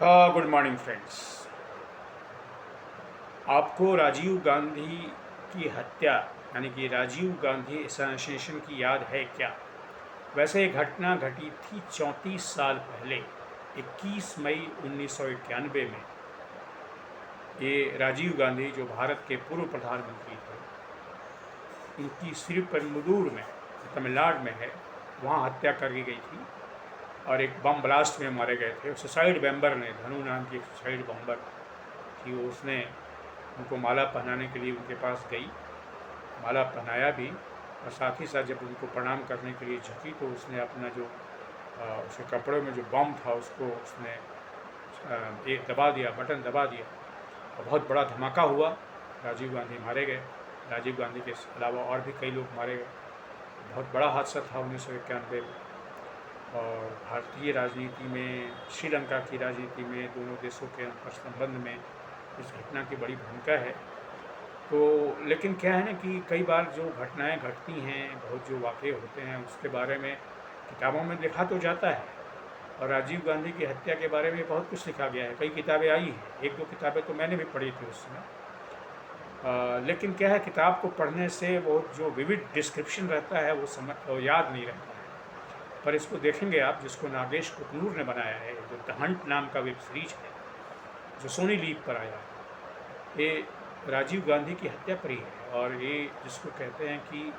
Good morning friends. आपको राजीव गांधी की हत्या यानी कि राजीव गांधी असैसिनेशन की याद है क्या? वैसे ये घटना घटी थी 34 साल पहले 21 मई 1991 में। ये राजीव गांधी जो भारत के पूर्व प्रधानमंत्री थे, उनकी श्रीपेरुम्बदूर में, तमिलनाडु में है, वहाँ हत्या कर दी गई थी और एक बम ब्लास्ट में मारे गए थे। सुसाइड बम्बर ने, धनु नाम की एक सुसाइड बम्बर थी, वो उसने उनको माला पहनाने के लिए उनके पास गई, माला पहनाया भी, और साथ ही साथ जब उनको प्रणाम करने के लिए झुकी तो उसने अपना जो उसके कपड़े में जो बम था उसको उसने एक दबा दिया, बटन दबा दिया और बहुत बड़ा धमाका हुआ। राजीव गांधी मारे गए। राजीव गांधी के अलावा और भी कई लोग मारे गए। बहुत बड़ा हादसा था 1991 में। और भारतीय राजनीति में, श्रीलंका की राजनीति में, दोनों देशों के अंतर संबंध में इस घटना की बड़ी भूमिका है। तो लेकिन क्या है ना कि कई बार जो घटनाएं घटती हैं, बहुत जो वाक़ये होते हैं, उसके बारे में किताबों में लिखा तो जाता है, और राजीव गांधी की हत्या के बारे में बहुत कुछ लिखा गया है। कई किताबें आई हैं, एक दो किताबें तो मैंने भी पढ़ी थी उस समय। लेकिन क्या है, किताब को पढ़ने से वो जो विविड डिस्क्रिप्शन रहता है वो याद नहीं रहता है। पर इसको देखेंगे आप, जिसको नागेश कुकनूर ने बनाया है, जो द हंट नाम का वेब सीरीज है, जो सोनी लीव पर आया है, ये राजीव गांधी की हत्या पर ही है। और ये जिसको कहते हैं कि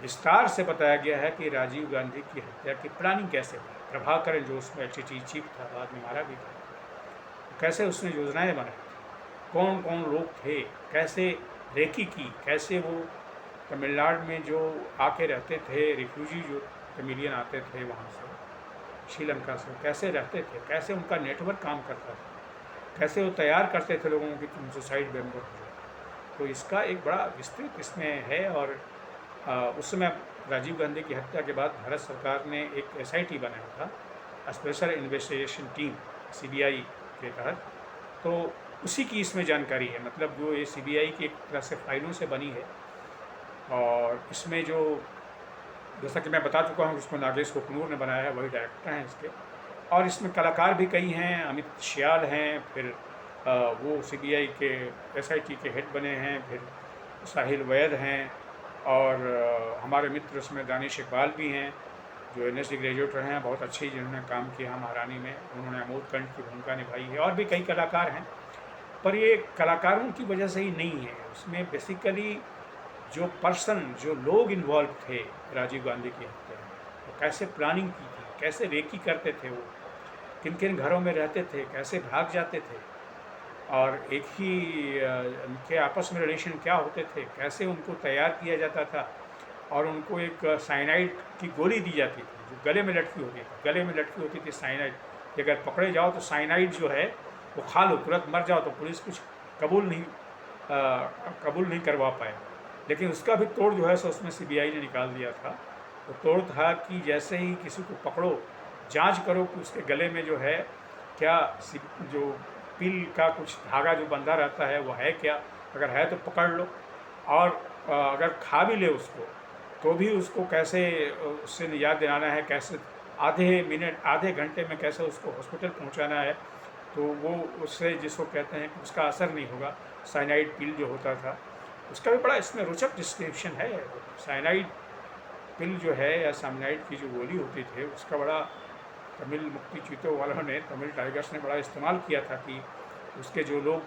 विस्तार से बताया गया है कि राजीव गांधी की हत्या की प्लानिंग कैसे हुई। प्रभाकरन जो उसमें चीफ था, बाद में मारा भी था, कैसे उसने योजनाएं बनाई, कौन कौन लोग थे, कैसे रेकी की, कैसे वो तमिलनाडु में जो आके रहते थे, रिफ्यूजी जो तमिलियन आते थे वहाँ से, श्रीलंका से, कैसे रहते थे, कैसे उनका नेटवर्क काम करता था, कैसे वो तैयार करते थे लोगों की तुम सुसाइड बम्बर हो जाए। तो इसका एक बड़ा विस्तृत इसमें है। और उस समय राजीव गांधी की हत्या के बाद भारत सरकार ने एक SIT बनाया था, स्पेशल इन्वेस्टिगेशन टीम, CBI के तहत। तो उसी की इसमें जानकारी है, मतलब जो ये CBI की एक तरह से फाइलों से बनी है। और इसमें जो, जैसा कि मैं बता चुका हूँ, जिसको नागेश कुकनूर ने बनाया है, वही डायरेक्टर हैं इसके। और इसमें कलाकार भी कई हैं, अमित श्याल हैं, फिर वो CBI के SIT के हेड बने हैं, फिर साहिल वैद हैं, और हमारे मित्र उसमें दानिश इकबाल भी हैं, जो NSD ग्रेजुएट रहे हैं, बहुत अच्छे जिन्होंने काम किया महारानी में, उन्होंने अमोद कंठ की भूमिका निभाई है। और भी कई कलाकार हैं, पर ये कलाकारों की वजह से ही नहीं है, उसमें बेसिकली जो पर्सन, जो लोग इन्वॉल्व थे राजीव गांधी की हत्या में, तो कैसे प्लानिंग की थी, कैसे रेकी करते थे, वो किन किन घरों में रहते थे, कैसे भाग जाते थे, और एक ही उनके आपस में रिलेशन क्या होते थे, कैसे उनको तैयार किया जाता था। और उनको एक साइनाइड की गोली दी जाती थी जो गले में लटकी होती थी, गले में लटकी होती थी साइनाइड, कि अगर पकड़े जाओ तो साइनाइड जो है वो खा लो, तुरंत मर जाओ, तो पुलिस कुछ कबूल नहीं करवा पाए। लेकिन उसका भी तोड़ जो है सो उसमें CBI ने निकाल दिया था। तो तोड़ था कि जैसे ही किसी को पकड़ो, जांच करो कि उसके गले में जो है क्या जो पिल का कुछ धागा जो बंधा रहता है वो है क्या, अगर है तो पकड़ लो, और अगर खा भी ले उसको तो भी उसको कैसे उससे निजात दिलाना है, कैसे आधे मिनट, आधे घंटे में कैसे उसको हॉस्पिटल पहुंचाना है, तो वो उससे, जिसको कहते हैं कि उसका असर नहीं होगा। साइनाइड पिल जो होता था, उसका भी बड़ा इसमें रोचक डिस्क्रिप्शन है। साइनाइड पिल जो है, या साइनाइड की जो गोली होती थी, उसका बड़ा तमिल मुक्ति चीतों वालों ने, तमिल टाइगर्स ने बड़ा इस्तेमाल किया था कि उसके जो लोग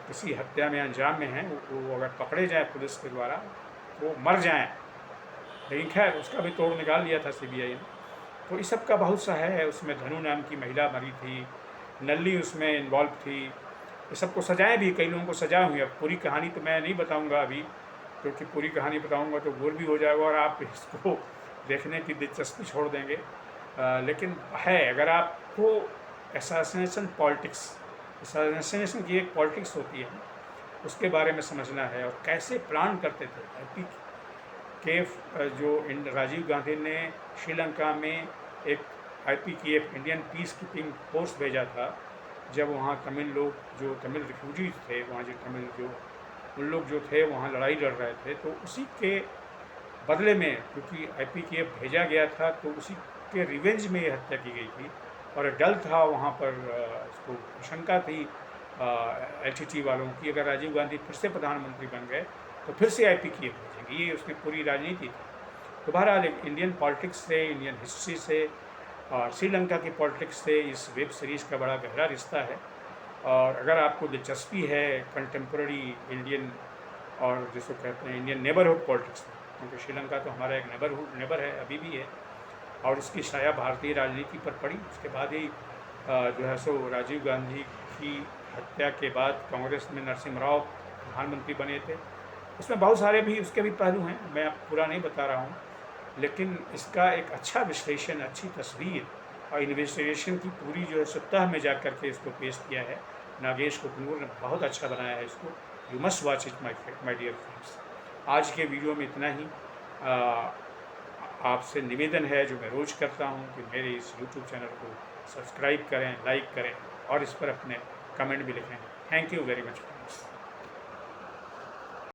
किसी हत्या में अंजाम में हैं, वो अगर पकड़े जाएँ पुलिस के द्वारा तो वो मर जाएँ। लेकिन खैर उसका भी तोड़ निकाल लिया था CBI ने। तो इस सब का बहुत सा है। उसमें धनु नाम की महिला मरी थी, नल्ली उसमें इन्वॉल्व थी, ये सबको सजाएँ भी, कई लोगों को सजा हुई है। पूरी कहानी तो मैं नहीं बताऊँगा अभी, क्योंकि पूरी कहानी बताऊँगा तो बोर भी हो जाएगा और आप इसको देखने की दिलचस्पी छोड़ देंगे। लेकिन है, अगर आपको असैसिनेशन पॉलिटिक्स, असैसिनेशन की एक पॉलिटिक्स होती है, उसके बारे में समझना है, और कैसे प्लान करते थे IP के जो राजीव गांधी ने श्रीलंका में एक IPKF, Indian peace keeping force भेजा था, जब वहाँ तमिल लोग, जो तमिल रिफ्यूजीज थे, वहाँ जो तमिल जो उन लोग जो थे वहाँ लड़ाई लड़ रहे थे, तो उसी के बदले में, क्योंकि IPKF भेजा गया था, तो उसी के रिवेंज में ये हत्या की गई थी। और डल था वहाँ पर, इसको शंका थी एलटीटी वालों की, अगर राजीव गांधी फिर से प्रधानमंत्री बन गए तो फिर से आईपीके भेजेंगे, ये उसकी पूरी राजनीति थी। तो बहरहाल इंडियन पॉलिटिक्स से, इंडियन हिस्ट्री से और श्रीलंका की पॉलिटिक्स से इस वेब सीरीज़ का बड़ा गहरा रिश्ता है। और अगर आपको दिलचस्पी है कंटेम्प्रेरी इंडियन और जिसको कहते हैं इंडियन नेबरहुड पॉलिटिक्स में, क्योंकि श्रीलंका तो हमारा एक नेबर है, अभी भी है, और इसकी छाया भारतीय राजनीति पर पड़ी। उसके बाद ही जो है सो राजीव गांधी की हत्या के बाद कांग्रेस में नरसिम्हा राव प्रधानमंत्री बने थे। इसमें बहुत सारे भी उसके भी पहलू हैं, मैं पूरा नहीं बता रहा हूँ, लेकिन इसका एक अच्छा विश्लेषण, अच्छी तस्वीर और इन्वेस्टिगेशन की पूरी जो है सतह में जा कर के इसको पेश किया है नागेश कुटनूर ने, बहुत अच्छा बनाया है इसको। You must watch it my dear friends. आज के वीडियो में इतना ही। आपसे निवेदन है जो मैं रोज़ करता हूँ कि मेरे इस यूट्यूब चैनल को सब्सक्राइब करें, लाइक करें और इस पर अपने कमेंट भी लिखें। Thank you very much friends.